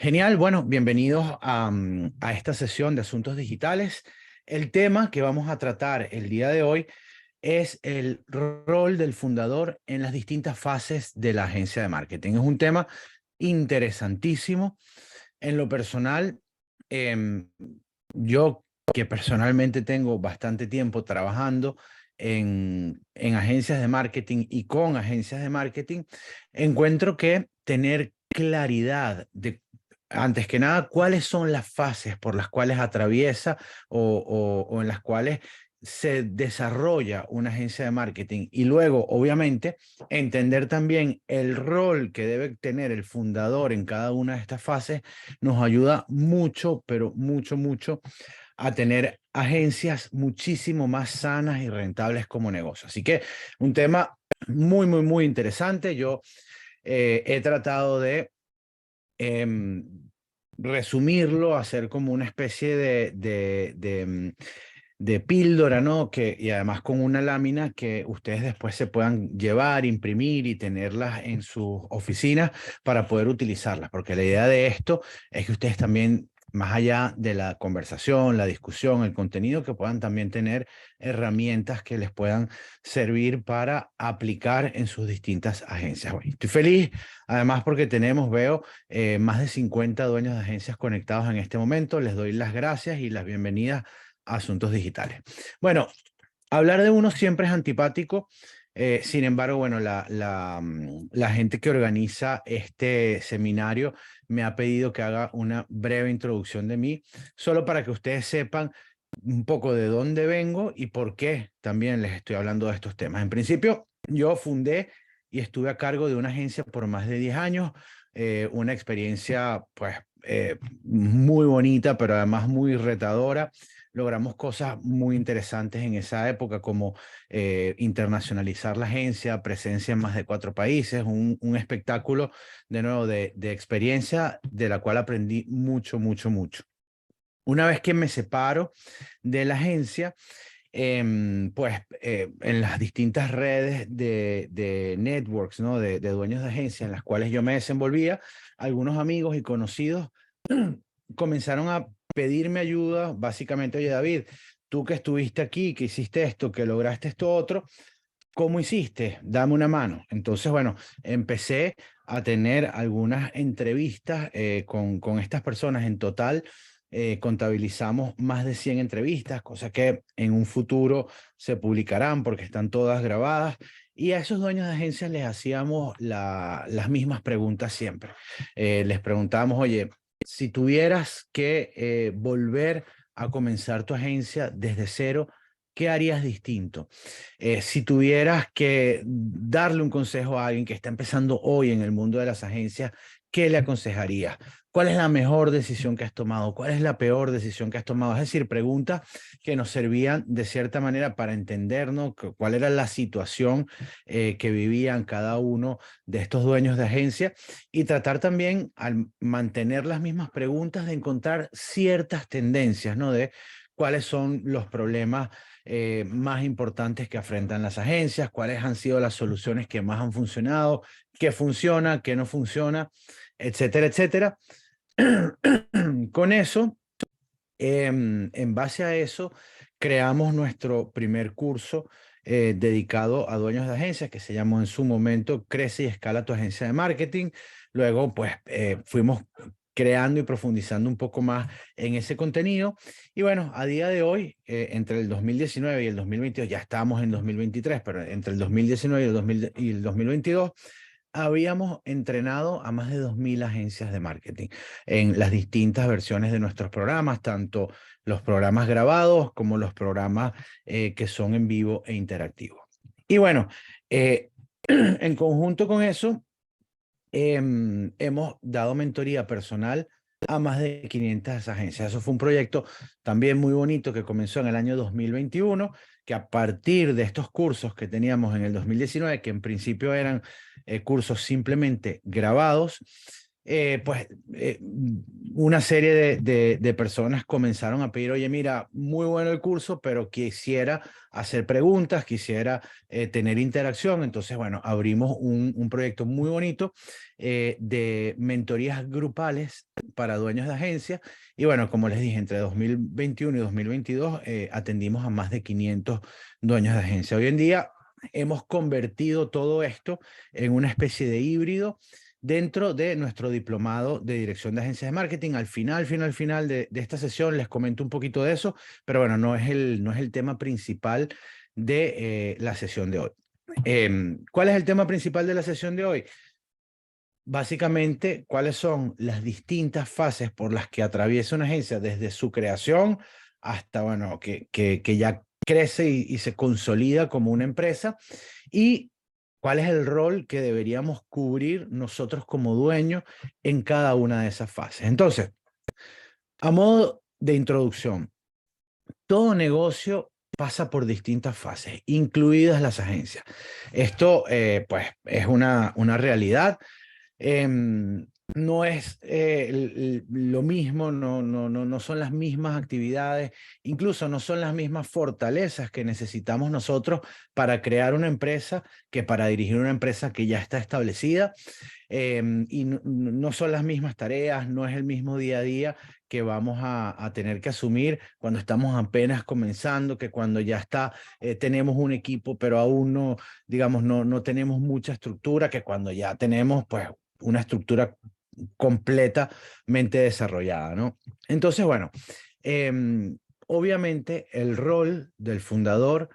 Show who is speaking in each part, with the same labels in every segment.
Speaker 1: Genial, bueno, bienvenidos a esta sesión de Asuntos Digitales. El tema que vamos a tratar el día de hoy es el rol del fundador en las distintas fases de la agencia de marketing. Es un tema interesantísimo. En lo personal, em, yo que personalmente tengo bastante tiempo trabajando en agencias de marketing y con agencias de marketing, encuentro que tener claridad de, antes que nada, cuáles son las fases por las cuales atraviesa o en las cuales se desarrolla una agencia de marketing y luego, obviamente, entender también el rol que debe tener el fundador en cada una de estas fases nos ayuda mucho, pero mucho, mucho a tener agencias muchísimo más sanas y rentables como negocio. Así que un tema muy, muy, muy interesante. Yo he tratado de em, resumirlo, hacer como una especie de píldora, ¿no? Y además con una lámina que ustedes después se puedan llevar, imprimir y tenerlas en sus oficinas para poder utilizarlas, porque la idea de esto es que ustedes también, más allá de la conversación, la discusión, el contenido, que puedan también tener herramientas que les puedan servir para aplicar en sus distintas agencias. Bueno, estoy feliz, además porque veo, más de 50 dueños de agencias conectados en este momento. Les doy las gracias y las bienvenidas a Asuntos Digitales. Bueno, hablar de uno siempre es antipático. Sin embargo, bueno, la gente que organiza este seminario me ha pedido que haga una breve introducción de mí, solo para que ustedes sepan un poco de dónde vengo y por qué también les estoy hablando de estos temas. En principio, yo fundé y estuve a cargo de una agencia por más de 10 años, una experiencia pues muy bonita, pero además muy retadora. Logramos cosas muy interesantes en esa época, como internacionalizar la agencia, presencia en más de 4 países, un espectáculo de nuevo de experiencia de la cual aprendí mucho, mucho, mucho. Una vez que me separo de la agencia, en las distintas redes de networks, ¿no? De dueños de agencias en las cuales yo me desenvolvía, algunos amigos y conocidos comenzaron a pedirme ayuda, básicamente: oye, David, tú que estuviste aquí, que hiciste esto, que lograste esto otro, ¿cómo hiciste? Dame una mano. Entonces, bueno, empecé a tener algunas entrevistas con estas personas. En total, contabilizamos más de 100 entrevistas, cosas que en un futuro se publicarán porque están todas grabadas. Y a esos dueños de agencias les hacíamos las mismas preguntas siempre. Les preguntábamos: oye, si tuvieras que volver a comenzar tu agencia desde cero, ¿qué harías distinto? Si tuvieras que darle un consejo a alguien que está empezando hoy en el mundo de las agencias, ¿qué le aconsejarías? ¿Cuál es la mejor decisión que has tomado? ¿Cuál es la peor decisión que has tomado? Es decir, preguntas que nos servían de cierta manera para entendernos cuál era la situación que vivían cada uno de estos dueños de agencia, y tratar también, al mantener las mismas preguntas, de encontrar ciertas tendencias, ¿no? De cuáles son los problemas más importantes que afrentan las agencias, cuáles han sido las soluciones que más han funcionado, qué funciona, qué no funciona, etcétera, etcétera. Con eso, en base a eso, creamos nuestro primer curso dedicado a dueños de agencias, que se llamó en su momento Crece y Escala tu agencia de marketing. Luego, pues, fuimos creando y profundizando un poco más en ese contenido. Y bueno, a día de hoy, entre el 2019 y el 2022, ya estamos en 2023, pero entre el 2019 y el 2022, habíamos entrenado a más de 2.000 agencias de marketing en las distintas versiones de nuestros programas, tanto los programas grabados como los programas que son en vivo e interactivos. Y bueno, en conjunto con eso, hemos dado mentoría personal a más de 500 agencias. Eso fue un proyecto también muy bonito que comenzó en el año 2021, que a partir de estos cursos que teníamos en el 2019, que en principio eran cursos simplemente grabados, pues una serie de personas comenzaron a pedir, oye, mira, muy bueno el curso, pero quisiera hacer preguntas, quisiera tener interacción. Entonces, bueno, abrimos un proyecto muy bonito de mentorías grupales para dueños de agencias. Y bueno, como les dije, entre 2021 y 2022 atendimos a más de 500 dueños de agencia. Hoy en día hemos convertido todo esto en una especie de híbrido dentro de nuestro diplomado de dirección de agencias de marketing. Al final de esta sesión les comento un poquito de eso, pero bueno, no es el tema principal de la sesión de hoy. ¿Cuál es el tema principal de la sesión de hoy? Básicamente, cuáles son las distintas fases por las que atraviesa una agencia desde su creación hasta, bueno, que ya crece y se consolida como una empresa, y cuál es el rol que deberíamos cubrir nosotros como dueños en cada una de esas fases. Entonces, a modo de introducción, todo negocio pasa por distintas fases, incluidas las agencias. Esto, pues, es una realidad. No es lo mismo, no son las mismas actividades, incluso no son las mismas fortalezas que necesitamos nosotros para crear una empresa que para dirigir una empresa que ya está establecida. Y no son las mismas tareas, no es el mismo día a día que vamos a tener que asumir cuando estamos apenas comenzando, que cuando ya está, tenemos un equipo, pero aún no, digamos, no tenemos mucha estructura, que cuando ya tenemos, pues, una estructura completamente desarrollada, ¿no? Entonces, bueno, obviamente el rol del fundador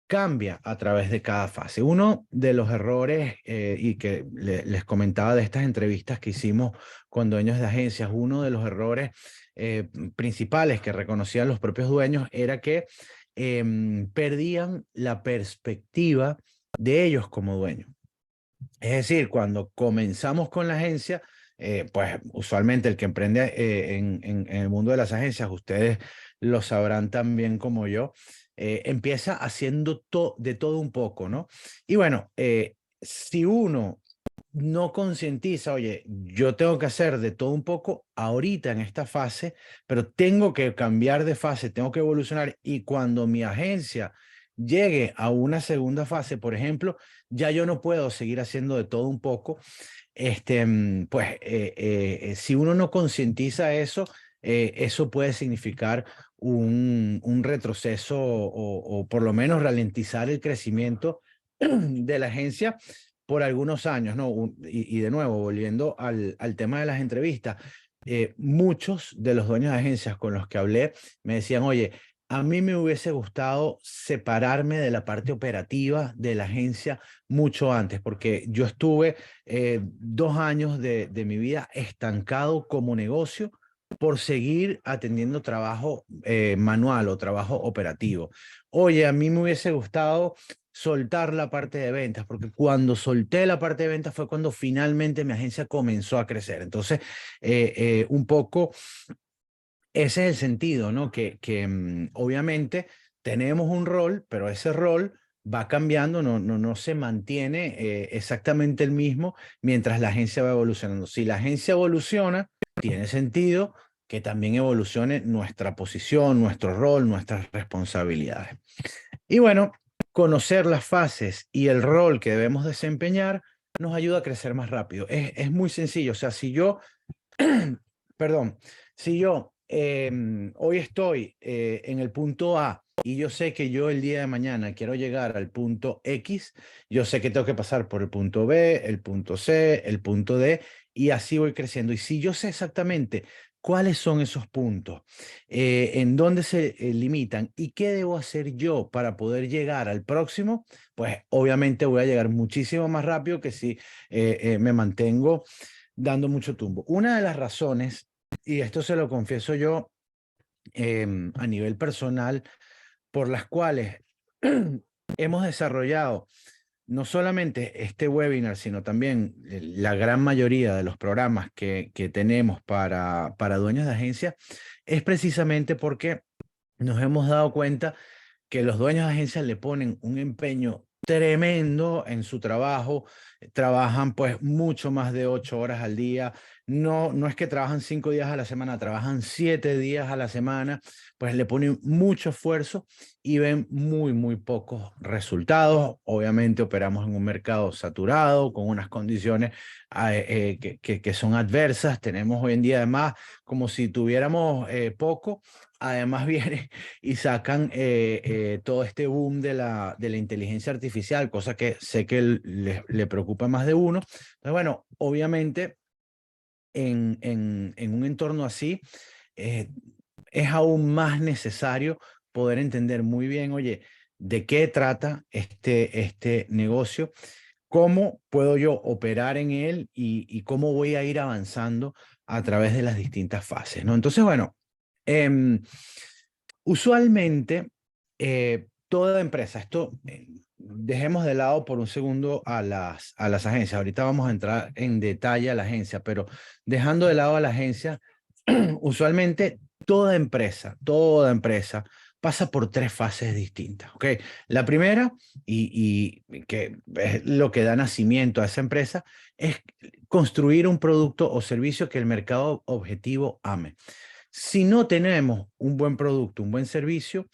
Speaker 1: cambia a través de cada fase. Uno de los errores, y que les comentaba de estas entrevistas que hicimos con dueños de agencias, uno de los errores principales que reconocían los propios dueños era que perdían la perspectiva de ellos como dueños. Es decir, cuando comenzamos con la agencia, pues usualmente el que emprende en el mundo de las agencias, ustedes lo sabrán tan bien como yo, empieza haciendo de todo un poco, ¿no? Y bueno, si uno no concientiza, oye, yo tengo que hacer de todo un poco ahorita en esta fase, pero tengo que cambiar de fase, tengo que evolucionar, y cuando mi agencia llegue a una segunda fase, por ejemplo, ya yo no puedo seguir haciendo de todo un poco. Pues si uno no concientiza eso, eso puede significar un retroceso o por lo menos ralentizar el crecimiento de la agencia por algunos años, ¿no? Y de nuevo, volviendo al tema de las entrevistas, muchos de los dueños de agencias con los que hablé me decían, oye, a mí me hubiese gustado separarme de la parte operativa de la agencia mucho antes, porque yo estuve 2 años de mi vida estancado como negocio por seguir atendiendo trabajo manual o trabajo operativo. Oye, a mí me hubiese gustado soltar la parte de ventas, porque cuando solté la parte de ventas fue cuando finalmente mi agencia comenzó a crecer. Entonces, un poco ese es el sentido, ¿no? Que obviamente tenemos un rol, pero ese rol va cambiando, no se mantiene exactamente el mismo mientras la agencia va evolucionando. Si la agencia evoluciona, tiene sentido que también evolucione nuestra posición, nuestro rol, nuestras responsabilidades. Y bueno, conocer las fases y el rol que debemos desempeñar nos ayuda a crecer más rápido. Es muy sencillo. O sea, si yo, perdón, si yo hoy estoy en el punto A y yo sé que yo el día de mañana quiero llegar al punto X, yo sé que tengo que pasar por el punto B, el punto C, el punto D, y así voy creciendo. Y si yo sé exactamente cuáles son esos puntos, en dónde se limitan y qué debo hacer yo para poder llegar al próximo, pues obviamente voy a llegar muchísimo más rápido que si me mantengo dando mucho tumbo. Una de las razones, y esto se lo confieso yo a nivel personal, por las cuales hemos desarrollado no solamente este webinar, sino también la gran mayoría de los programas que tenemos para dueños de agencias, es precisamente porque nos hemos dado cuenta que los dueños de agencias le ponen un empeño tremendo en su trabajo, trabajan pues mucho más de 8 horas al día, no es que trabajan 5 días a la semana, trabajan 7 días a la semana, pues le ponen mucho esfuerzo y ven muy pocos resultados. Obviamente operamos en un mercado saturado, con unas condiciones que son adversas, tenemos hoy en día además como si tuviéramos poco, además viene y sacan todo este boom de la inteligencia artificial, cosa que sé que le preocupa más de uno. Entonces, bueno, obviamente en un entorno así eh, es aún más necesario poder entender muy bien, oye, de qué trata este negocio, cómo puedo yo operar en él y cómo voy a ir avanzando a través de las distintas fases, ¿no? Entonces, bueno, em, usualmente, toda empresa, esto dejemos de lado por un segundo a a las agencias. Ahorita vamos a entrar en detalle a la agencia, pero dejando de lado a la agencia, usualmente toda empresa pasa por tres fases distintas. ¿Ok? La primera, y que es lo que da nacimiento a esa empresa, es construir un producto o servicio que el mercado objetivo ame. Si no tenemos un buen producto, un buen servicio,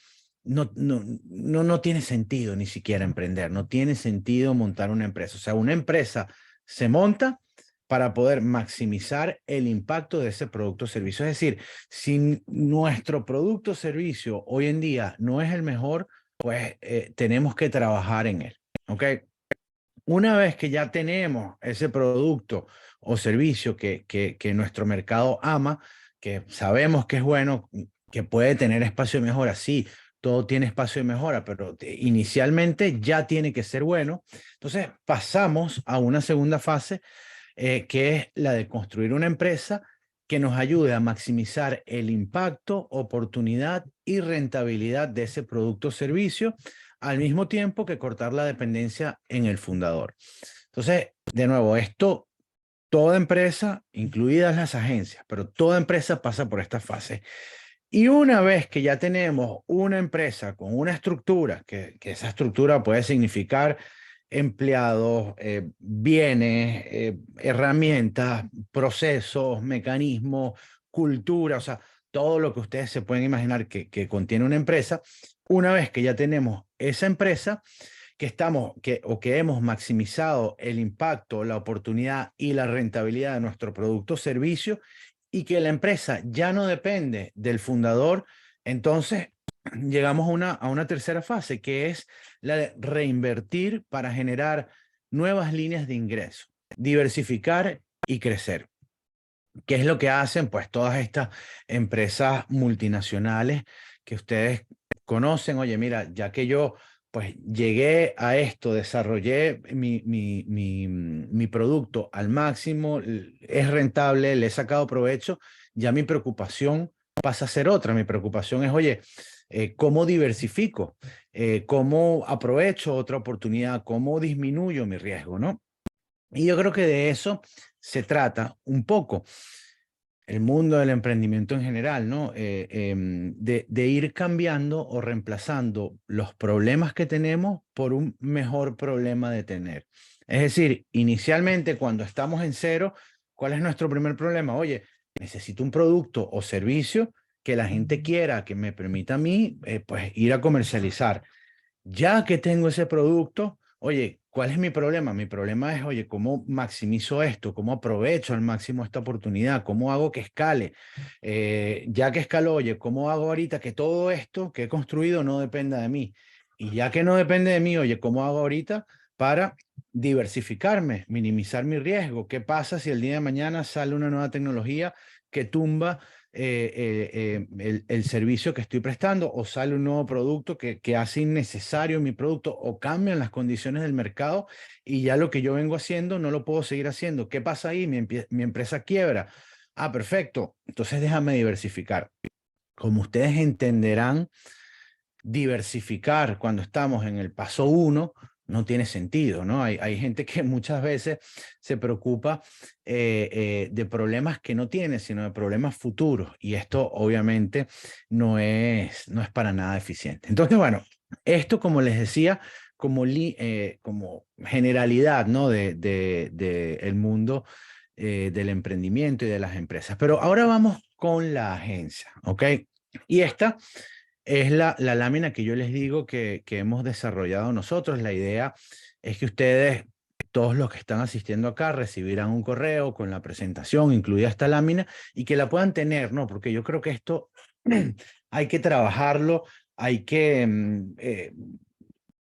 Speaker 1: no tiene sentido ni siquiera emprender, no tiene sentido montar una empresa. O sea, una empresa se monta para poder maximizar el impacto de ese producto o servicio. Es decir, si nuestro producto o servicio hoy en día no es el mejor, pues tenemos que trabajar en él. ¿Ok? Una vez que ya tenemos ese producto o servicio que nuestro mercado ama, que sabemos que es bueno, que puede tener espacio de mejora, sí, todo tiene espacio de mejora, pero inicialmente ya tiene que ser bueno. Entonces pasamos a una segunda fase, que es la de construir una empresa que nos ayude a maximizar el impacto, oportunidad y rentabilidad de ese producto o servicio, al mismo tiempo que cortar la dependencia en el fundador. Entonces, de nuevo, esto, toda empresa, incluidas las agencias, pero toda empresa pasa por esta fase. Y una vez que ya tenemos una empresa con una estructura, que esa estructura puede significar empleados, bienes, herramientas, procesos, mecanismos, cultura, o sea, todo lo que ustedes se pueden imaginar que contiene una empresa. Una vez que ya tenemos esa empresa, o que hemos maximizado el impacto, la oportunidad y la rentabilidad de nuestro producto o servicio, y que la empresa ya no depende del fundador, entonces llegamos a una tercera fase, que es la de reinvertir para generar nuevas líneas de ingreso, diversificar y crecer. ¿Qué es lo que hacen? Pues todas estas empresas multinacionales que ustedes conocen. Oye, mira, ya que yo pues llegué a esto, desarrollé mi producto al máximo, es rentable, le he sacado provecho, ya mi preocupación pasa a ser otra. Mi preocupación es, oye, ¿cómo diversifico? ¿Cómo aprovecho otra oportunidad? ¿Cómo disminuyo mi riesgo? ¿No? Y yo creo que de eso se trata un poco el mundo del emprendimiento en general, ¿no? De ir cambiando o reemplazando los problemas que tenemos por un mejor problema de tener. Es decir, inicialmente cuando estamos en cero, ¿cuál es nuestro primer problema? Oye, necesito un producto o servicio que la gente quiera, que me permita a mí, pues ir a comercializar. Ya que tengo ese producto, oye, ¿cuál es mi problema? Mi problema es, oye, ¿cómo maximizo esto? ¿Cómo aprovecho al máximo esta oportunidad? ¿Cómo hago que escale? Ya que escaló, oye, ¿cómo hago ahorita que todo esto que he construido no dependa de mí? Y ya que no depende de mí, oye, ¿cómo hago ahorita para diversificarme, minimizar mi riesgo? ¿Qué pasa si el día de mañana sale una nueva tecnología que tumba el servicio que estoy prestando, o sale un nuevo producto que hace innecesario mi producto, o cambian las condiciones del mercado y ya lo que yo vengo haciendo no lo puedo seguir haciendo? ¿Qué pasa ahí? Mi empresa quiebra. Ah, perfecto. Entonces déjame diversificar. Como ustedes entenderán, diversificar cuando estamos en el paso uno no tiene sentido, ¿no? Hay gente que muchas veces se preocupa de problemas que no tiene, sino de problemas futuros. Y esto obviamente no es para nada eficiente. Entonces, bueno, esto, como les decía, como generalidad, ¿no? de el mundo del emprendimiento y de las empresas. Pero ahora vamos con la agencia, ¿ok? Y esta es la lámina que yo les digo que hemos desarrollado nosotros. La idea es que ustedes, todos los que están asistiendo acá, recibirán un correo con la presentación, incluida esta lámina, y que la puedan tener, ¿no? Porque yo creo que esto hay que trabajarlo, hay que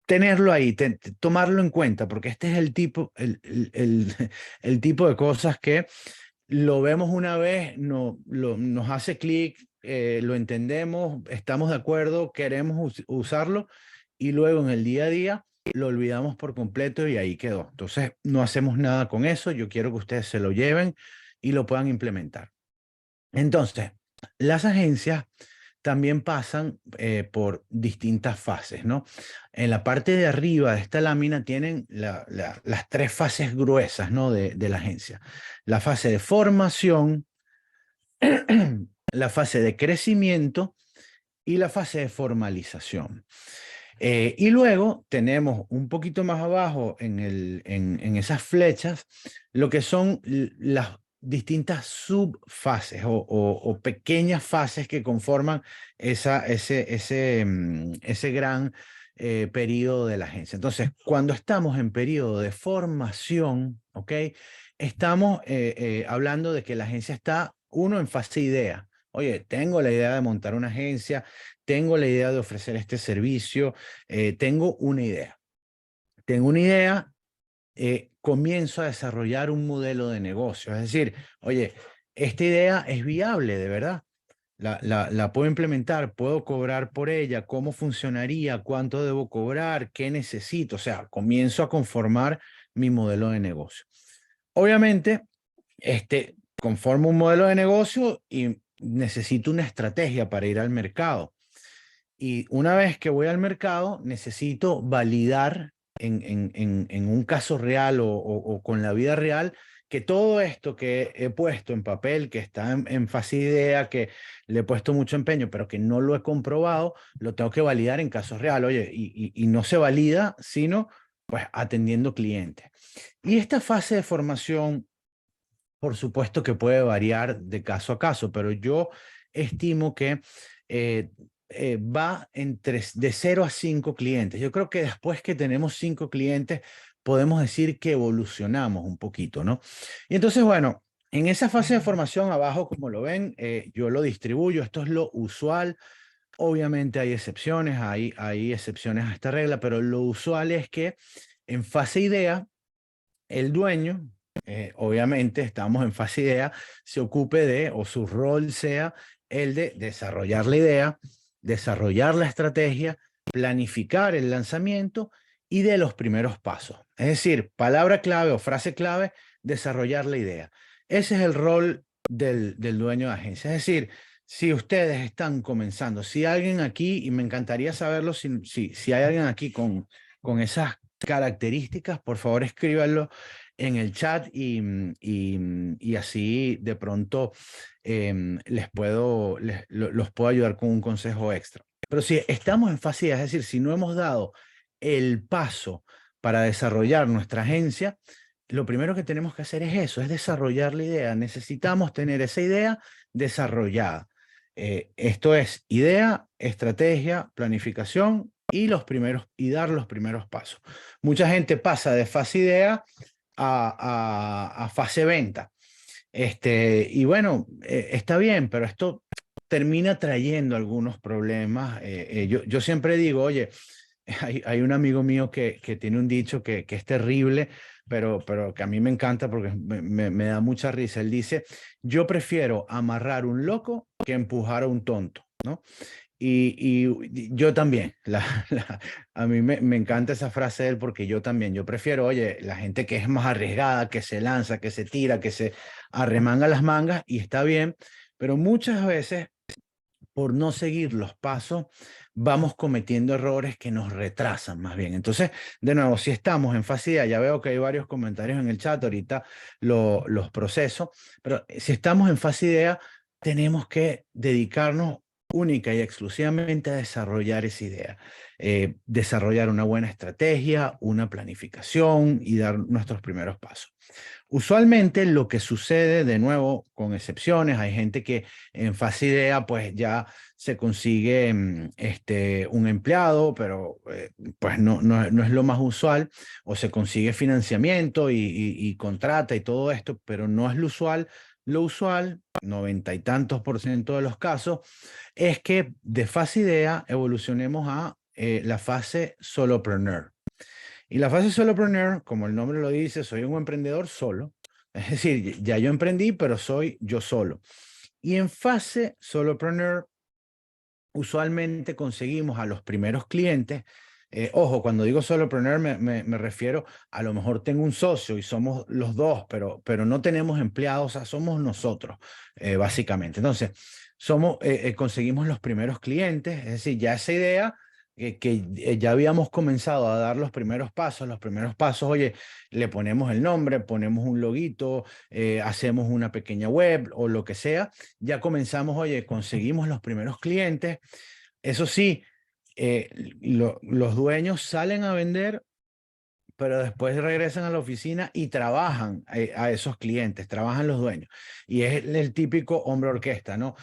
Speaker 1: tenerlo ahí, tomarlo en cuenta, porque este es el tipo, el tipo de cosas que lo vemos una vez, no, nos hace clic, lo entendemos, estamos de acuerdo, queremos usarlo y luego en el día a día lo olvidamos por completo y ahí quedó. Entonces no hacemos nada con eso, yo quiero que ustedes se lo lleven y lo puedan implementar. Entonces, las agencias también pasan por distintas fases, ¿no? En la parte de arriba de esta lámina tienen las tres fases gruesas, ¿no? de la agencia. La fase de formación, la fase de crecimiento y la fase de formalización. Y luego tenemos un poquito más abajo en esas flechas lo que son las distintas subfases o pequeñas fases que conforman ese gran periodo de la agencia. Entonces, cuando estamos en periodo de formación, ¿ok? Estamos hablando de que la agencia está, uno, en fase idea. Oye, tengo la idea de montar una agencia, tengo la idea de ofrecer este servicio, tengo una idea. Tengo una idea, comienzo a desarrollar un modelo de negocio. Es decir, oye, esta idea es viable, de verdad. La puedo implementar, puedo cobrar por ella, cómo funcionaría, cuánto debo cobrar, qué necesito. O sea, comienzo a conformar mi modelo de negocio. Obviamente, conformo un modelo de negocio y necesito una estrategia para ir al mercado. Y una vez que voy al mercado, necesito validar en un caso real o con la vida real que todo esto que he puesto en papel, que está en fase de idea, que le he puesto mucho empeño, pero que no lo he comprobado, lo tengo que validar en caso real. Oye, y no se valida sino pues atendiendo clientes. Y esta fase de formación, por supuesto que puede variar de caso a caso, pero yo estimo que eh, va de 0 a 5 clientes. Yo creo que después que tenemos 5 clientes, podemos decir que evolucionamos un poquito, ¿no? Y entonces, bueno, en esa fase de formación abajo, como lo ven, yo lo distribuyo. Esto es lo usual. Obviamente hay excepciones, hay excepciones a esta regla, pero lo usual es que en fase idea, el dueño, obviamente estamos en fase idea, se ocupe de, o su rol sea el de desarrollar la idea, desarrollar la estrategia, planificar el lanzamiento y de los primeros pasos. Es decir, palabra clave o frase clave, desarrollar la idea. Ese es el rol del dueño de agencia. Es decir, si ustedes están comenzando, si alguien aquí, y me encantaría saberlo, si hay alguien aquí con esas características, por favor escríbanlo en el chat y así de pronto los puedo ayudar con un consejo extra. Pero si estamos en fase, es decir, si no hemos dado el paso para desarrollar nuestra agencia, lo primero que tenemos que hacer es eso, es desarrollar la idea. Necesitamos tener esa idea desarrollada. Esto es idea, estrategia, planificación y dar los primeros pasos. Mucha gente pasa de fase idea a fase venta. Y bueno, está bien, pero esto termina trayendo algunos problemas. Yo siempre digo, oye, hay un amigo mío que tiene un dicho que es terrible, pero que a mí me encanta porque me da mucha risa. Él dice, yo prefiero amarrar un loco que empujar a un tonto, ¿no? Y yo también, a mí me encanta esa frase de él porque yo también, yo prefiero, oye, la gente que es más arriesgada, que se lanza, que se tira, que se arremanga las mangas y está bien, pero muchas veces por no seguir los pasos vamos cometiendo errores que nos retrasan más bien. Entonces, de nuevo, si estamos en fase idea, ya veo que hay varios comentarios en el chat, ahorita los proceso, pero si estamos en fase idea, tenemos que dedicarnos única y exclusivamente a desarrollar esa idea, desarrollar una buena estrategia, una planificación y dar nuestros primeros pasos. Usualmente lo que sucede, de nuevo, con excepciones, hay gente que en fase idea pues ya se consigue un empleado, pero pues no es lo más usual, o se consigue financiamiento y contrata y todo esto, pero no es lo usual. Lo usual, 90 y tantos % de los casos, es que de fase idea evolucionemos a la fase solopreneur. Y la fase solopreneur, como el nombre lo dice, soy un emprendedor solo. Es decir, ya yo emprendí, pero soy yo solo. Y en fase solopreneur, usualmente conseguimos a los primeros clientes. Ojo, cuando digo solopreneur me refiero, a lo mejor tengo un socio y somos los dos, pero no tenemos empleados, o sea, somos nosotros, básicamente. Entonces, conseguimos los primeros clientes, es decir, ya esa idea que ya habíamos comenzado a dar los primeros pasos, oye, le ponemos el nombre, ponemos un loguito, hacemos una pequeña web o lo que sea, ya comenzamos, oye, conseguimos los primeros clientes. Eso sí, los dueños salen a vender, pero después regresan a la oficina y trabajan a esos clientes, trabajan los dueños. Y es el típico hombre orquesta, ¿no?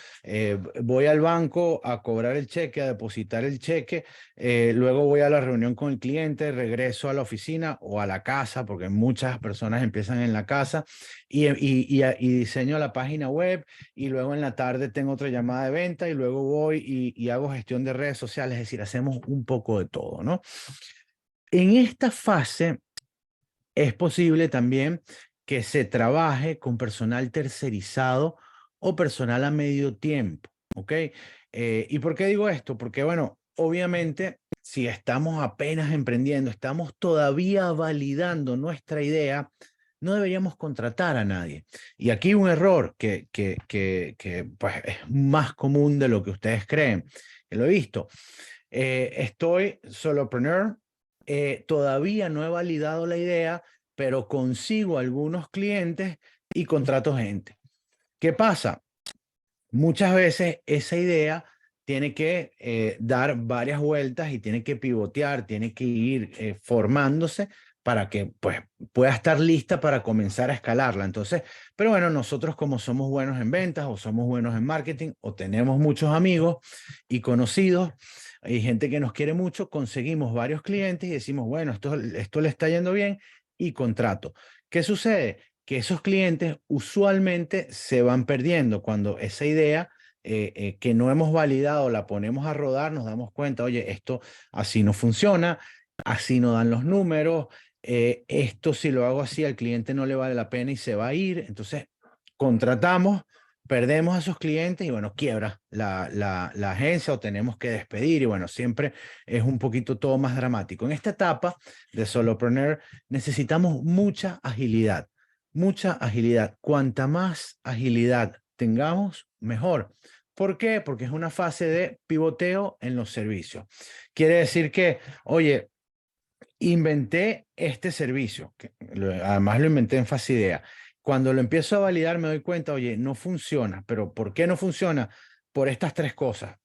Speaker 1: Voy al banco a cobrar el cheque, a depositar el cheque, luego voy a la reunión con el cliente, regreso a la oficina o a la casa, porque muchas personas empiezan en la casa, y diseño la página web, y luego en la tarde tengo otra llamada de venta, y luego voy y hago gestión de redes sociales, es decir, hacemos un poco de todo, ¿no? En esta fase es posible también que se trabaje con personal tercerizado o personal a medio tiempo, ¿ok? ¿Y por qué digo esto? Porque, bueno, obviamente, si estamos apenas emprendiendo, estamos todavía validando nuestra idea, no deberíamos contratar a nadie. Y aquí un error que pues, es más común de lo que ustedes creen, que lo he visto. Estoy solopreneur, todavía no he validado la idea, pero consigo algunos clientes y contrato gente. ¿Qué pasa? Muchas veces esa idea tiene que dar varias vueltas y tiene que pivotear, tiene que ir formándose para que pues, pueda estar lista para comenzar a escalarla. Entonces, pero bueno, nosotros como somos buenos en ventas o somos buenos en marketing o tenemos muchos amigos y conocidos y gente que nos quiere mucho, conseguimos varios clientes y decimos, bueno, esto le está yendo bien y contrato. ¿Qué sucede? Que esos clientes usualmente se van perdiendo cuando esa idea que no hemos validado la ponemos a rodar, nos damos cuenta, oye, esto así no funciona, así no dan los números, esto si lo hago así al cliente no le vale la pena y se va a ir. Entonces, contratamos, perdemos a esos clientes y bueno, quiebra la agencia o tenemos que despedir y bueno, siempre es un poquito todo más dramático. En esta etapa de solopreneur necesitamos mucha agilidad. Mucha agilidad. Cuanta más agilidad tengamos, mejor. ¿Por qué? Porque es una fase de pivoteo en los servicios. Quiere decir que, oye, inventé este servicio, además lo inventé en fase idea. Cuando lo empiezo a validar me doy cuenta, oye, no funciona, pero ¿por qué no funciona? Por estas tres cosas.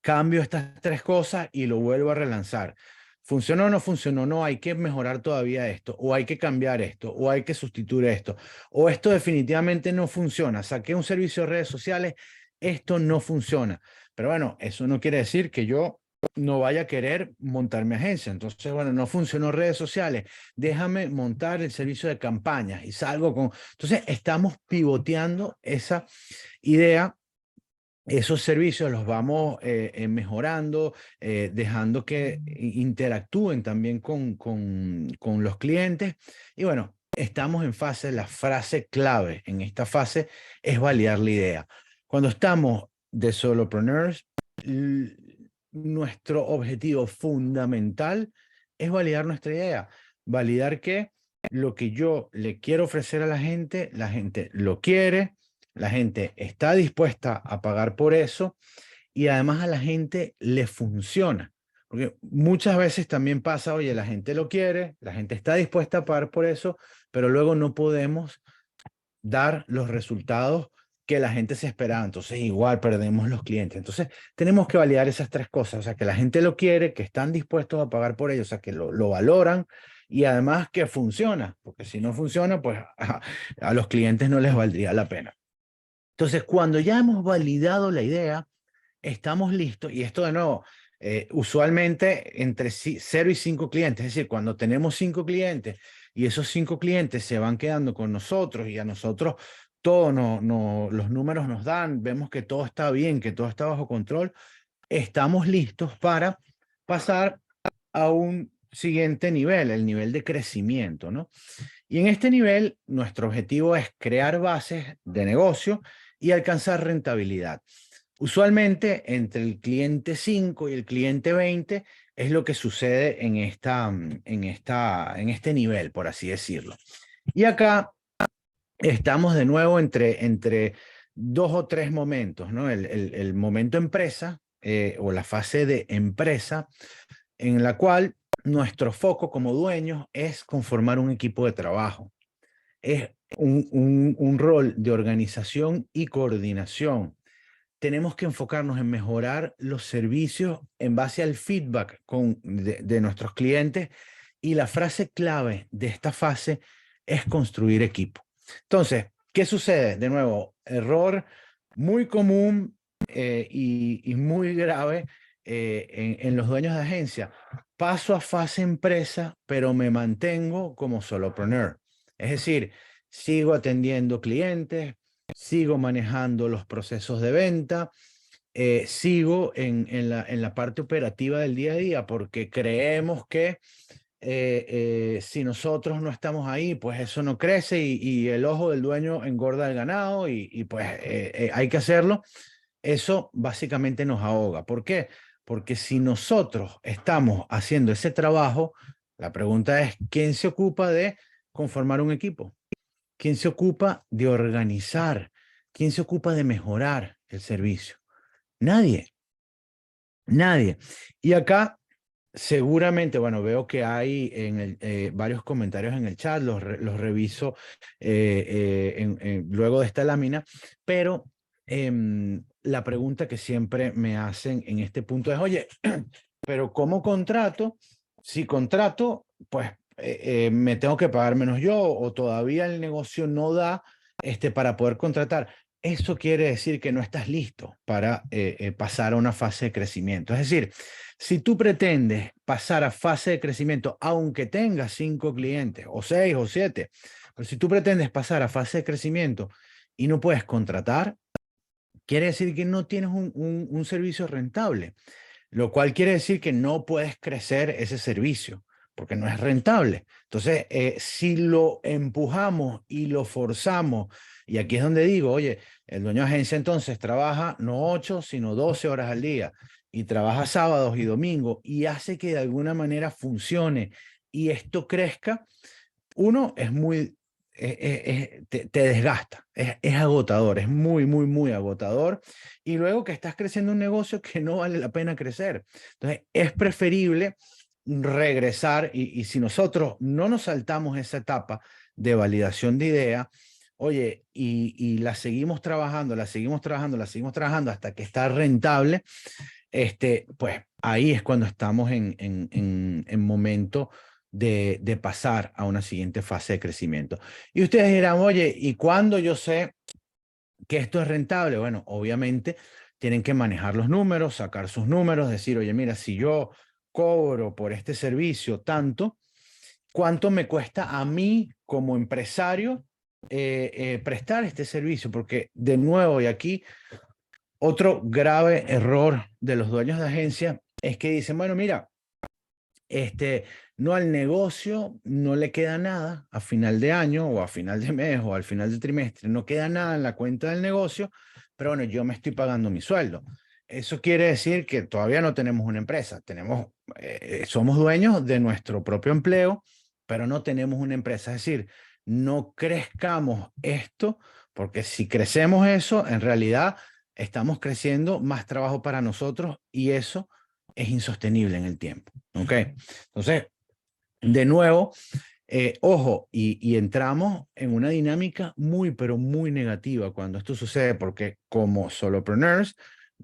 Speaker 1: Cambio estas tres cosas y lo vuelvo a relanzar. ¿Funcionó o no funcionó? No, hay que mejorar todavía esto, o hay que cambiar esto, o hay que sustituir esto, o esto definitivamente no funciona. Saqué un servicio de redes sociales, esto no funciona. Pero bueno, eso no quiere decir que yo no vaya a querer montar mi agencia. Entonces, bueno, no funcionó redes sociales, déjame montar el servicio de campañas y salgo con... Entonces, estamos pivoteando esa idea. Esos servicios los vamos mejorando, dejando que interactúen también con los clientes. Y bueno, estamos en fase, la frase clave en esta fase es validar la idea. Cuando estamos de solopreneurs, nuestro objetivo fundamental es validar nuestra idea. Validar que lo que yo le quiero ofrecer a la gente lo quiere, la gente está dispuesta a pagar por eso y además a la gente le funciona. Porque muchas veces también pasa, oye, la gente lo quiere, la gente está dispuesta a pagar por eso, pero luego no podemos dar los resultados que la gente se esperaba. Entonces igual perdemos los clientes. Entonces tenemos que validar esas tres cosas. O sea, que la gente lo quiere, que están dispuestos a pagar por ello, o sea, que lo valoran y además que funciona. Porque si no funciona, pues a los clientes no les valdría la pena. Entonces, cuando ya hemos validado la idea, estamos listos. Y esto de nuevo, usualmente entre 0 y 5 clientes. Es decir, cuando tenemos 5 clientes y esos 5 clientes se van quedando con nosotros y a nosotros todo los números nos dan, vemos que todo está bien, que todo está bajo control, estamos listos para pasar a un siguiente nivel, el nivel de crecimiento, ¿no? Y en este nivel, nuestro objetivo es crear bases de negocio y alcanzar rentabilidad. Usualmente, entre el cliente 5 y el cliente 20 es lo que sucede en este nivel, por así decirlo. Y acá estamos de nuevo entre dos o tres momentos, ¿no? El momento empresa o la fase de empresa en la cual nuestro foco como dueños es conformar un equipo de trabajo. Es un rol de organización y coordinación. Tenemos que enfocarnos en mejorar los servicios en base al feedback de nuestros clientes y la frase clave de esta fase es construir equipo. Entonces, ¿qué sucede? De nuevo, error muy común y muy grave en los dueños de agencia. Paso a fase empresa, pero me mantengo como solopreneur. Es decir, sigo atendiendo clientes, sigo manejando los procesos de venta, sigo en la parte operativa del día a día porque creemos que si nosotros no estamos ahí, pues eso no crece y el ojo del dueño engorda el ganado y pues hay que hacerlo. Eso básicamente nos ahoga. ¿Por qué? Porque si nosotros estamos haciendo ese trabajo, la pregunta es, ¿quién se ocupa de conformar un equipo? ¿Quién se ocupa de organizar? ¿Quién se ocupa de mejorar el servicio? Nadie, nadie. Y acá seguramente, bueno, veo que hay varios comentarios en el chat, los reviso luego de esta lámina, pero la pregunta que siempre me hacen en este punto es, oye, pero ¿cómo contrato? Si contrato, pues me tengo que pagar menos yo o todavía el negocio no da para poder contratar. Eso quiere decir que no estás listo para pasar a una fase de crecimiento. Es decir, si tú pretendes pasar a fase de crecimiento, aunque tengas 5 clientes o 6 o 7, pero si tú pretendes pasar a fase de crecimiento y no puedes contratar, quiere decir que no tienes un servicio rentable, lo cual quiere decir que no puedes crecer ese servicio porque no es rentable. Entonces, si lo empujamos y lo forzamos, y aquí es donde digo, oye, el dueño de agencia entonces trabaja no 8, sino 12 horas al día y trabaja sábados y domingos y hace que de alguna manera funcione y esto crezca, uno es muy, te desgasta, es agotador, es muy, muy, muy agotador. Y luego que estás creciendo un negocio que no vale la pena crecer. Entonces, es preferible regresar y si nosotros no nos saltamos esa etapa de validación de idea, oye, y la seguimos trabajando, la seguimos trabajando, la seguimos trabajando hasta que está rentable, pues ahí es cuando estamos en momento de pasar a una siguiente fase de crecimiento. Y ustedes dirán, oye, ¿y cuándo yo sé que esto es rentable? Bueno, obviamente tienen que manejar los números, sacar sus números, decir, oye, mira, si yo cobro por este servicio tanto, ¿cuánto me cuesta a mí como empresario prestar este servicio? Porque de nuevo, y aquí otro grave error de los dueños de agencia es que dicen, bueno, mira, no al negocio no le queda nada a final de año o a final de mes o al final del trimestre, no queda nada en la cuenta del negocio, pero bueno, yo me estoy pagando mi sueldo. Eso quiere decir que todavía no tenemos una empresa, somos dueños de nuestro propio empleo, pero no tenemos una empresa. Es decir, no crezcamos esto, porque si crecemos eso, en realidad estamos creciendo más trabajo para nosotros y eso es insostenible en el tiempo. ¿Ok? Entonces, de nuevo, Ojo, y entramos en una dinámica muy, pero muy negativa cuando esto sucede, porque como solopreneurs,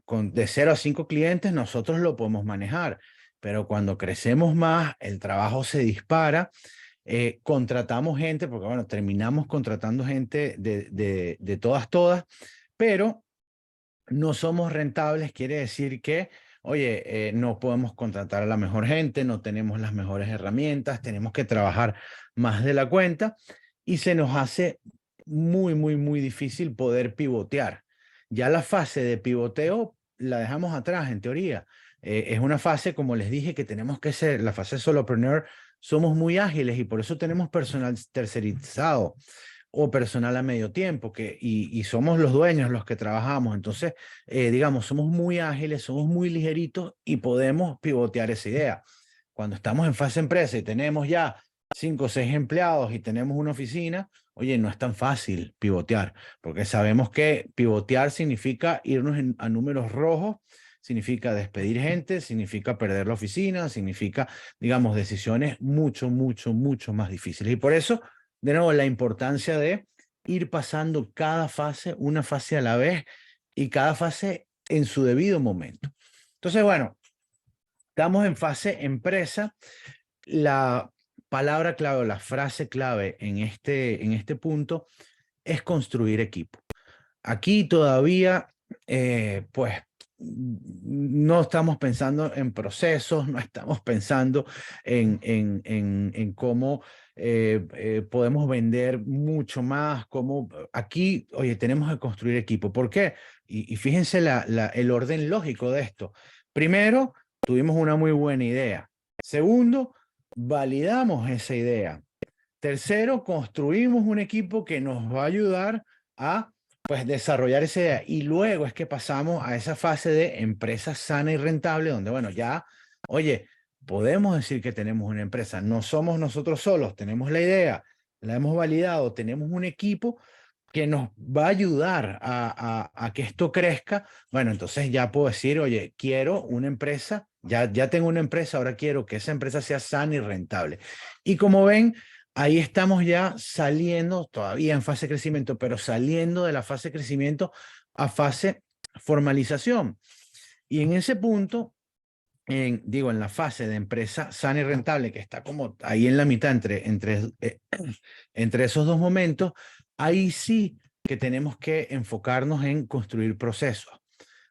Speaker 1: de 0 a 5 clientes, nosotros lo podemos manejar, pero cuando crecemos más, el trabajo se dispara, contratamos gente, porque bueno, terminamos contratando gente de todas, pero no somos rentables, quiere decir que, oye, no podemos contratar a la mejor gente, no tenemos las mejores herramientas, tenemos que trabajar más de la cuenta y se nos hace muy, muy, muy difícil poder pivotear. Ya la fase de pivoteo la dejamos atrás, en teoría. Es una fase, como les dije, que tenemos que ser, la fase solopreneur, somos muy ágiles y por eso tenemos personal tercerizado o personal a medio tiempo, y somos los dueños los que trabajamos. Entonces, digamos, somos muy ágiles, somos muy ligeritos y podemos pivotear esa idea. Cuando estamos en fase empresa y tenemos ya 5 o 6 empleados y tenemos una oficina, oye, no es tan fácil pivotear, porque sabemos que pivotear significa irnos a números rojos, significa despedir gente, significa perder la oficina, significa, digamos, decisiones mucho, mucho, mucho más difíciles. Y por eso de nuevo, la importancia de ir pasando cada fase, una fase a la vez, y cada fase en su debido momento. Entonces, bueno, estamos en fase empresa. La palabra clave o la frase clave en este punto es construir equipo. Aquí todavía, pues, no estamos pensando en procesos, no estamos pensando en cómo podemos vender mucho más, cómo aquí, oye, tenemos que construir equipo. ¿Por qué? Y fíjense el orden lógico de esto. Primero, tuvimos una muy buena idea. Segundo, validamos esa idea. Tercero, construimos un equipo que nos va a ayudar a, pues, desarrollar esa idea. Y luego es que pasamos a esa fase de empresa sana y rentable, donde, bueno, ya, oye, podemos decir que tenemos una empresa. No somos nosotros solos, tenemos la idea, la hemos validado, tenemos un equipo que nos va a ayudar a que esto crezca. Bueno, entonces ya puedo decir, oye, quiero una empresa, ya tengo una empresa, ahora quiero que esa empresa sea sana y rentable. Y como ven, ahí estamos ya saliendo, todavía en fase de crecimiento, pero saliendo de la fase de crecimiento a fase formalización. Y en ese punto, digo, en la fase de empresa sana y rentable, que está como ahí en la mitad entre esos dos momentos, ahí sí que tenemos que enfocarnos en construir procesos.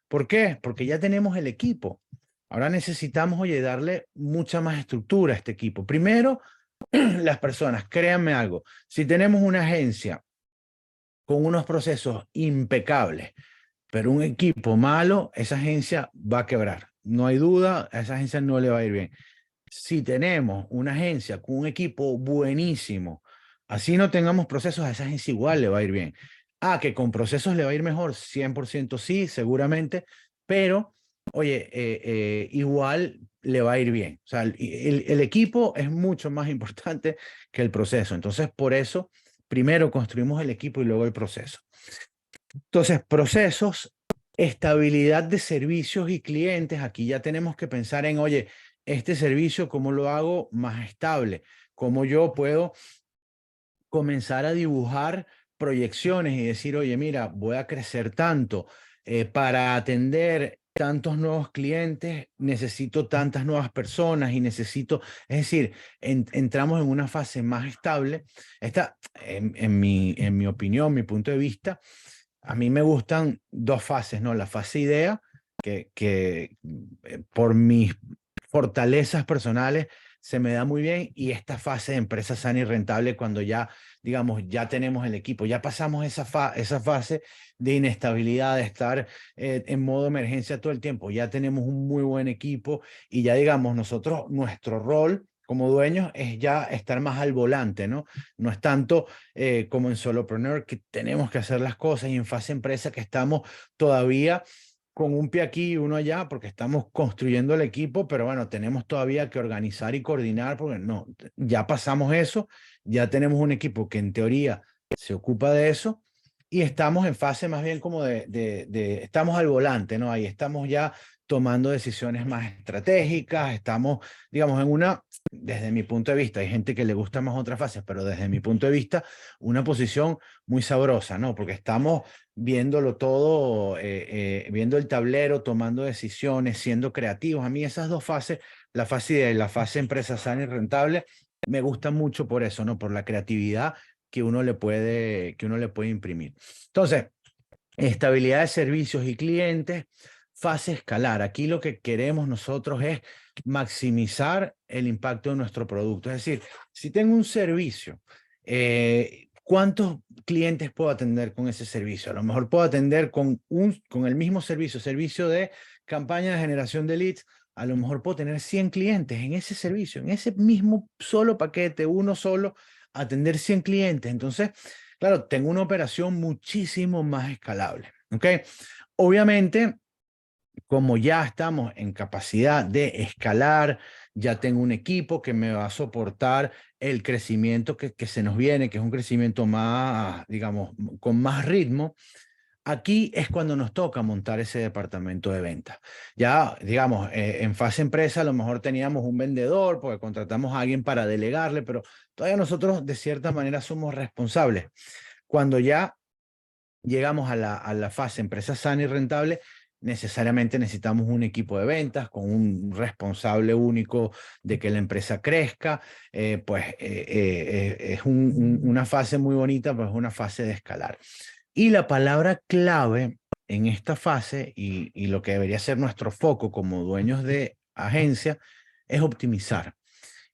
Speaker 1: ¿Por qué? Porque ya tenemos el equipo. Ahora necesitamos, oye, darle mucha más estructura a este equipo. Primero, las personas, créanme algo, si tenemos una agencia con unos procesos impecables, pero un equipo malo, esa agencia va a quebrar. No hay duda, a esa agencia no le va a ir bien. Si tenemos una agencia con un equipo buenísimo, así no tengamos procesos, a esa agencia igual le va a ir bien. Ah, que con procesos le va a ir mejor, 100% sí, seguramente, pero oye, igual le va a ir bien. O sea, el equipo es mucho más importante que el proceso. Entonces, por eso, primero construimos el equipo y luego el proceso. Entonces, procesos, estabilidad de servicios y clientes. Aquí ya tenemos que pensar en, oye, este servicio, ¿cómo lo hago más estable? ¿Cómo yo puedo comenzar a dibujar proyecciones y decir, oye, mira, voy a crecer tanto, para atender tantos nuevos clientes, necesito tantas nuevas personas y necesito, es decir, entramos en una fase más estable. Esta, en mi opinión, mi punto de vista, a mí me gustan dos fases, ¿no? La fase idea, que por mis fortalezas personales se me da muy bien, y esta fase de empresa sana y rentable cuando ya, digamos, ya tenemos el equipo, ya pasamos esa fase de inestabilidad, de estar en modo emergencia todo el tiempo, ya tenemos un muy buen equipo y ya, digamos, nosotros, nuestro rol como dueños es ya estar más al volante, ¿no? No es tanto como en Solopreneur, que tenemos que hacer las cosas, y en fase empresa que estamos todavía con un pie aquí y uno allá, porque estamos construyendo el equipo, pero bueno, tenemos todavía que organizar y coordinar, porque no, ya pasamos eso, ya tenemos un equipo que en teoría se ocupa de eso, y estamos en fase más bien como estamos al volante, ¿no? Ahí estamos ya tomando decisiones más estratégicas, estamos, digamos, en una, desde mi punto de vista, hay gente que le gusta más otras fases, pero desde mi punto de vista, una posición muy sabrosa, ¿no? Porque estamos viéndolo todo, viendo el tablero, tomando decisiones, siendo creativos. A mí esas dos fases, la fase de la fase empresa sana y rentable, me gustan mucho por eso, ¿no? Por la creatividad que uno le puede imprimir. Entonces, estabilidad de servicios y clientes, fase escalar. Aquí lo que queremos nosotros es maximizar el impacto de nuestro producto. Es decir, si tengo un servicio, ¿cuántos clientes puedo atender con ese servicio? A lo mejor puedo atender con el mismo servicio de campaña de generación de leads. A lo mejor puedo tener 100 clientes en ese servicio, en ese mismo solo paquete, uno solo, atender 100 clientes. Entonces, claro, tengo una operación muchísimo más escalable. ¿Ok? Obviamente, como ya estamos en capacidad de escalar, ya tengo un equipo que me va a soportar el crecimiento que se nos viene, que es un crecimiento más, digamos, con más ritmo. Aquí es cuando nos toca montar ese departamento de ventas. Ya, digamos, en fase empresa a lo mejor teníamos un vendedor porque contratamos a alguien para delegarle, pero todavía nosotros de cierta manera somos responsables. Cuando ya llegamos a la fase empresa sana y rentable, necesariamente necesitamos un equipo de ventas con un responsable único de que la empresa crezca. Es una fase muy bonita, pues es una fase de escalar. Y la palabra clave en esta fase y lo que debería ser nuestro foco como dueños de agencia es optimizar.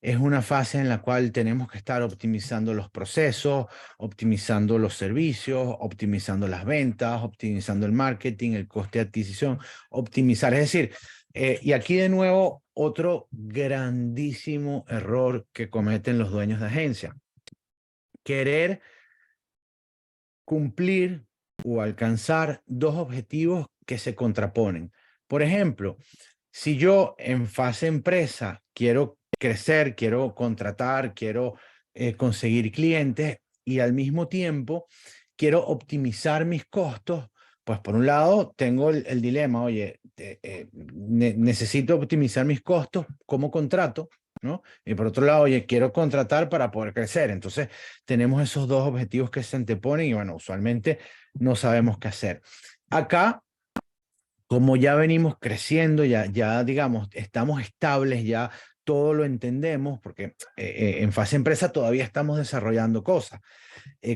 Speaker 1: Es una fase en la cual tenemos que estar optimizando los procesos, optimizando los servicios, optimizando las ventas, optimizando el marketing, el coste de adquisición, optimizar. Es decir, y aquí de nuevo otro grandísimo error que cometen los dueños de agencia. Querer cumplir o alcanzar dos objetivos que se contraponen. Por ejemplo, si yo en fase empresa quiero crecer, quiero contratar, quiero conseguir clientes y al mismo tiempo quiero optimizar mis costos, pues por un lado tengo el dilema, oye, necesito optimizar mis costos como contrato, ¿no? Y por otro lado, oye, quiero contratar para poder crecer. Entonces, tenemos esos dos objetivos que se anteponen y bueno, usualmente no sabemos qué hacer. Acá como ya venimos creciendo, ya digamos, estamos estables, ya todo lo entendemos, porque en fase empresa todavía estamos desarrollando cosas.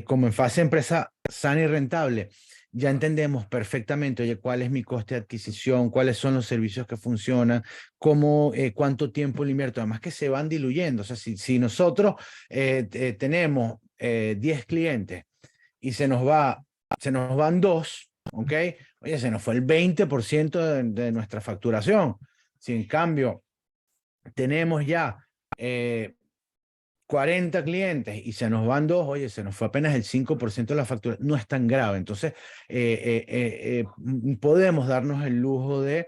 Speaker 1: Como en fase empresa sana y rentable, ya entendemos perfectamente, oye, cuál es mi coste de adquisición, cuáles son los servicios que funcionan, cómo, cuánto tiempo le invierto, además que se van diluyendo. O sea, si nosotros tenemos 10 clientes y se nos van dos, ¿ok? Oye, se nos fue el 20% de nuestra facturación. Si en cambio tenemos ya 40 clientes y se nos van dos, oye, se nos fue apenas el 5% de la factura, no es tan grave. Entonces, podemos darnos el lujo de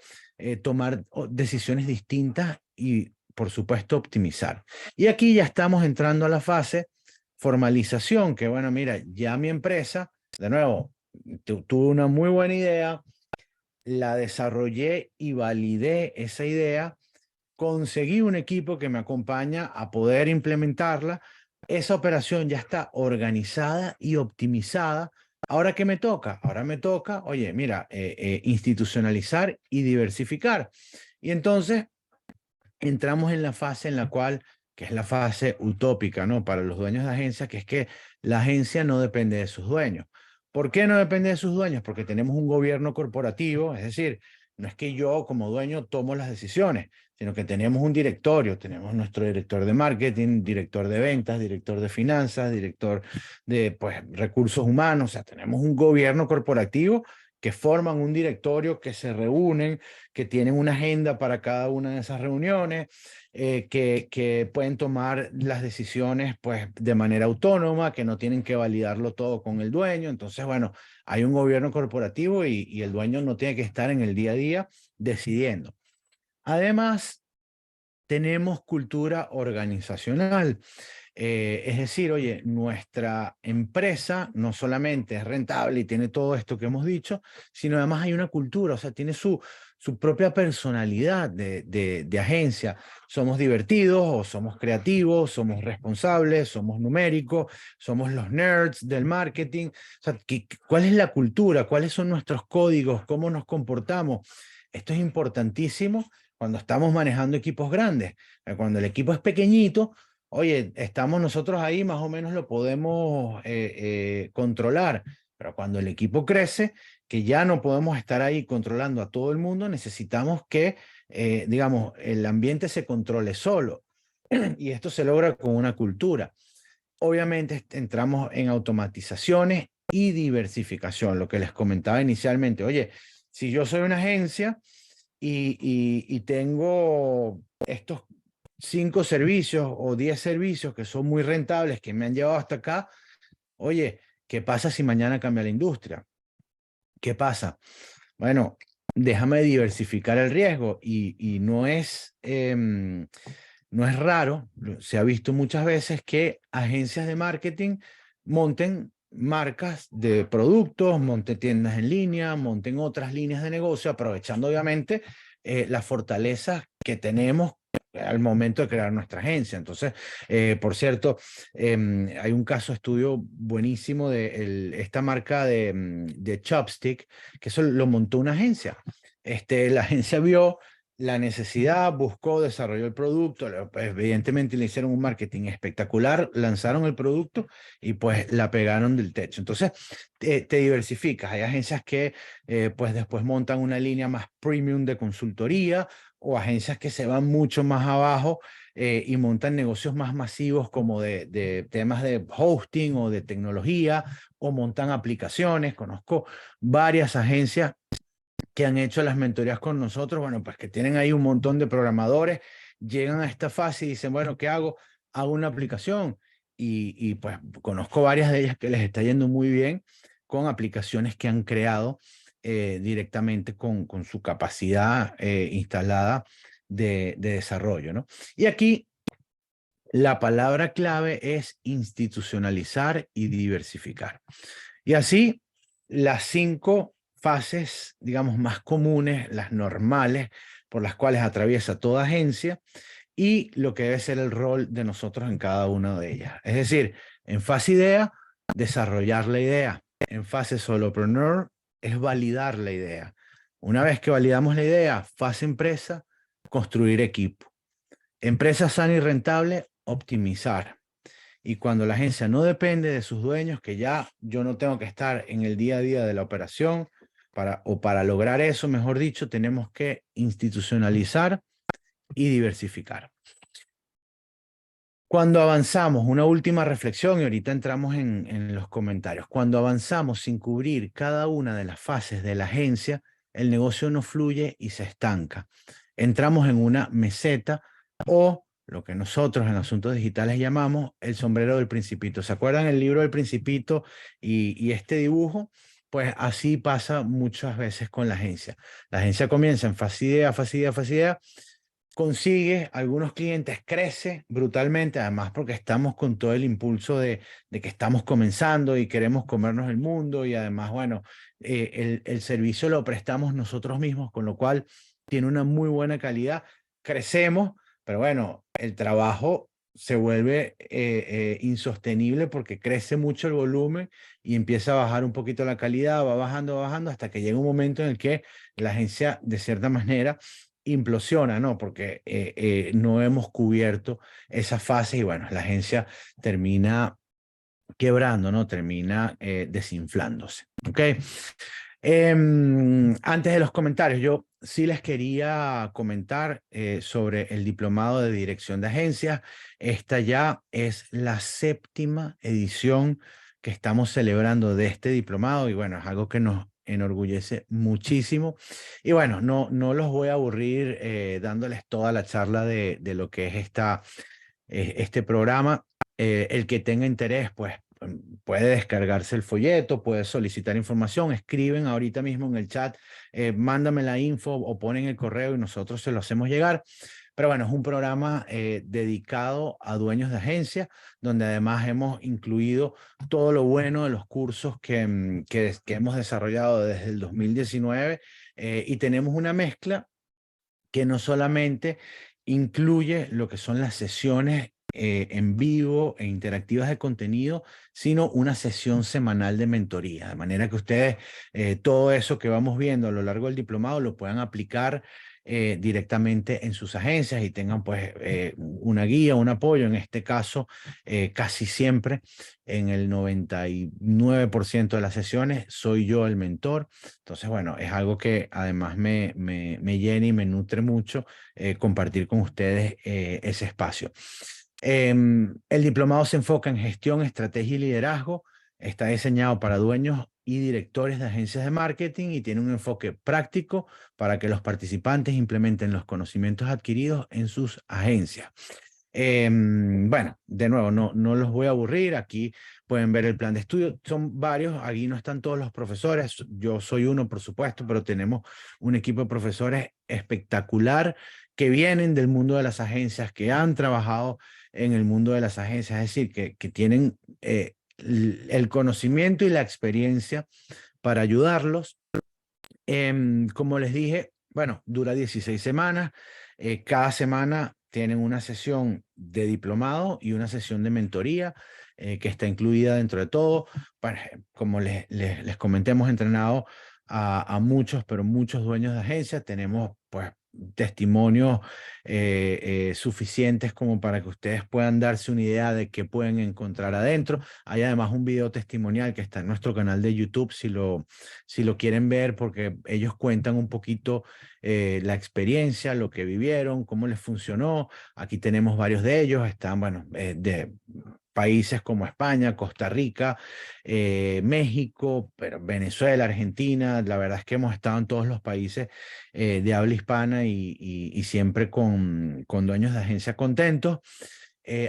Speaker 1: tomar decisiones distintas y, por supuesto, optimizar. Y aquí ya estamos entrando a la fase formalización, que bueno, mira, ya mi empresa, de nuevo, tuve una muy buena idea, la desarrollé y validé esa idea, conseguí un equipo que me acompaña a poder implementarla. Esa operación ya está organizada y optimizada. ¿Ahora qué me toca? Ahora me toca, oye, mira, institucionalizar y diversificar. Y entonces entramos en la fase en la cual, que es la fase utópica, ¿no? Para los dueños de agencia, que es que la agencia no depende de sus dueños. ¿Por qué no depende de sus dueños? Porque tenemos un gobierno corporativo, es decir, no es que yo como dueño tomo las decisiones, sino que tenemos un directorio, tenemos nuestro director de marketing, director de ventas, director de finanzas, director de pues, recursos humanos, o sea, tenemos un gobierno corporativo que forman un directorio, que se reúnen, que tienen una agenda para cada una de esas reuniones, que pueden tomar las decisiones pues, de manera autónoma, que no tienen que validarlo todo con el dueño. Entonces, bueno, hay un gobierno corporativo y el dueño no tiene que estar en el día a día decidiendo. Además, tenemos cultura organizacional. Es decir, oye, nuestra empresa no solamente es rentable y tiene todo esto que hemos dicho, sino además hay una cultura, o sea, tiene su propia personalidad de agencia. Somos divertidos o somos creativos, somos responsables, somos numéricos, somos los nerds del marketing. O sea, ¿cuál es la cultura? ¿Cuáles son nuestros códigos? ¿Cómo nos comportamos? Esto es importantísimo cuando estamos manejando equipos grandes. Cuando el equipo es pequeñito, oye, estamos nosotros ahí, más o menos lo podemos controlar, pero cuando el equipo crece, que ya no podemos estar ahí controlando a todo el mundo, necesitamos que, digamos, el ambiente se controle solo. Y esto se logra con una cultura. Obviamente entramos en automatizaciones y diversificación, lo que les comentaba inicialmente. Oye, si yo soy una agencia y tengo estos 5 servicios o 10 servicios que son muy rentables, que me han llevado hasta acá, oye, ¿qué pasa si mañana cambia la industria? ¿Qué pasa? Bueno, déjame diversificar el riesgo y no es raro, se ha visto muchas veces que agencias de marketing monten marcas de productos, monten tiendas en línea, monten otras líneas de negocio, aprovechando obviamente las fortalezas que tenemos al momento de crear nuestra agencia. Entonces, por cierto, hay un caso estudio buenísimo de esta marca de Chopstick, que eso lo montó una agencia. La agencia vio la necesidad, buscó, desarrolló el producto, evidentemente le hicieron un marketing espectacular, lanzaron el producto y pues la pegaron del techo. Entonces, te diversificas. Hay agencias que pues después montan una línea más premium de consultoría o agencias que se van mucho más abajo y montan negocios más masivos como de temas de hosting o de tecnología o montan aplicaciones. Conozco varias agencias que han hecho las mentorías con nosotros, bueno, pues que tienen ahí un montón de programadores, llegan a esta fase y dicen, bueno, ¿qué hago? Hago una aplicación y pues conozco varias de ellas que les está yendo muy bien con aplicaciones que han creado directamente con su capacidad instalada de desarrollo, ¿no? Y aquí la palabra clave es institucionalizar y diversificar. Y así, las 5 fases, digamos, más comunes, las normales, por las cuales atraviesa toda agencia y lo que debe ser el rol de nosotros en cada una de ellas. Es decir, en fase idea, desarrollar la idea. En fase solopreneur, es validar la idea. Una vez que validamos la idea, fase empresa, construir equipo. Empresa sana y rentable, optimizar. Y cuando la agencia no depende de sus dueños, que ya yo no tengo que estar en el día a día de la operación, para lograr eso, mejor dicho, tenemos que institucionalizar y diversificar. Cuando avanzamos, una última reflexión, y ahorita entramos en los comentarios, cuando avanzamos sin cubrir cada una de las fases de la agencia, el negocio no fluye y se estanca. Entramos en una meseta o lo que nosotros en asuntos digitales llamamos el sombrero del Principito. ¿Se acuerdan el libro del Principito y este dibujo? Pues así pasa muchas veces con la agencia. La agencia comienza en fase idea, fase idea, fase idea, consigue algunos clientes, crece brutalmente, además porque estamos con todo el impulso de que estamos comenzando y queremos comernos el mundo y además, bueno, el servicio lo prestamos nosotros mismos, con lo cual tiene una muy buena calidad. Crecemos, pero bueno, el trabajo se vuelve insostenible porque crece mucho el volumen y empieza a bajar un poquito la calidad, va bajando, hasta que llega un momento en el que la agencia, de cierta manera, implosiona, ¿no? Porque no hemos cubierto esa fase y bueno, la agencia termina quebrando, ¿no? Termina desinflándose, ¿ok? Antes de los comentarios, yo sí les quería comentar sobre el diplomado de dirección de agencias. Esta ya es la 7ª edición que estamos celebrando de este diplomado y bueno, es algo que nos enorgullece muchísimo. Y bueno, no los voy a aburrir dándoles toda la charla de lo que es este programa. El que tenga interés, pues puede descargarse el folleto, puede solicitar información, escriben ahorita mismo en el chat, mándame la info o ponen el correo y nosotros se lo hacemos llegar. Pero bueno, es un programa dedicado a dueños de agencias, donde además hemos incluido todo lo bueno de los cursos que hemos desarrollado desde el 2019 y tenemos una mezcla que no solamente incluye lo que son las sesiones en vivo e interactivas de contenido, sino una sesión semanal de mentoría, de manera que ustedes todo eso que vamos viendo a lo largo del diplomado lo puedan aplicar directamente en sus agencias y tengan pues una guía, un apoyo. En este caso, casi siempre, en el 99% de las sesiones, soy yo el mentor. Entonces, bueno, es algo que además me llena y me nutre mucho compartir con ustedes ese espacio. El diplomado se enfoca en gestión, estrategia y liderazgo. Está diseñado para dueños y directores de agencias de marketing y tiene un enfoque práctico para que los participantes implementen los conocimientos adquiridos en sus agencias. Bueno, de nuevo, no los voy a aburrir. Aquí pueden ver el plan de estudio. Son varios. Aquí no están todos los profesores. Yo soy uno, por supuesto, pero tenemos un equipo de profesores espectacular que vienen del mundo de las agencias, que han trabajado en el mundo de las agencias, es decir, que tienen el conocimiento y la experiencia para ayudarlos. Como les dije, bueno, dura 16 semanas. Cada semana tienen una sesión de diplomado y una sesión de mentoría que está incluida dentro de todo. Como les comenté, hemos entrenado a muchos, pero muchos dueños de agencias. Tenemos pues testimonios suficientes como para que ustedes puedan darse una idea de qué pueden encontrar adentro. Hay además un video testimonial que está en nuestro canal de YouTube si lo quieren ver, porque ellos cuentan un poquito la experiencia, lo que vivieron, cómo les funcionó. Aquí tenemos varios de ellos, están, bueno, de países como España, Costa Rica, México, pero Venezuela, Argentina. La verdad es que hemos estado en todos los países de habla hispana y siempre con dueños de agencia contentos.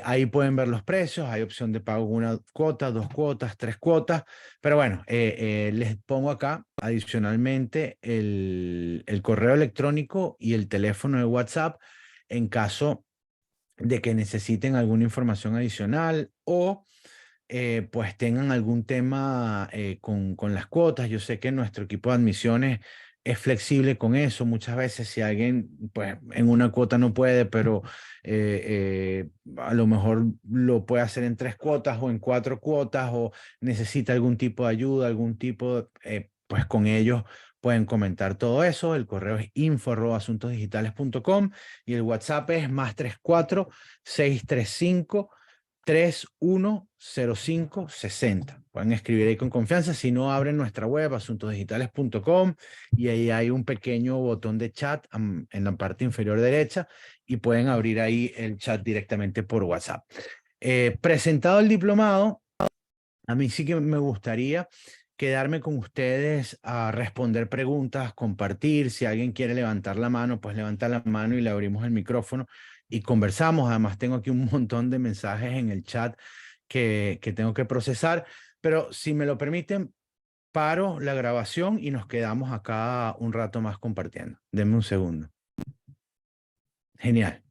Speaker 1: Ahí pueden ver los precios, hay opción de pago una cuota, dos cuotas, tres cuotas, pero bueno, les pongo acá adicionalmente el correo electrónico y el teléfono de WhatsApp en caso de que necesiten alguna información adicional o pues tengan algún tema con las cuotas. Yo sé que nuestro equipo de admisiones es flexible con eso. Muchas veces si alguien pues en una cuota no puede, pero a lo mejor lo puede hacer en tres cuotas o en cuatro cuotas o necesita algún tipo de ayuda, algún tipo, pues con ellos pueden comentar todo eso. El correo es info@asuntosdigitales.com y el WhatsApp es +34 635 310560. Pueden escribir ahí con confianza. Si no, abren nuestra web asuntosdigitales.com y ahí hay un pequeño botón de chat en la parte inferior derecha y pueden abrir ahí el chat directamente por WhatsApp. Presentado el diplomado, a mí sí que me gustaría quedarme con ustedes a responder preguntas, compartir. Si alguien quiere levantar la mano, pues levanta la mano y le abrimos el micrófono y conversamos. Además, tengo aquí un montón de mensajes en el chat que tengo que procesar. Pero si me lo permiten, paro la grabación y nos quedamos acá un rato más compartiendo. Denme un segundo. Genial.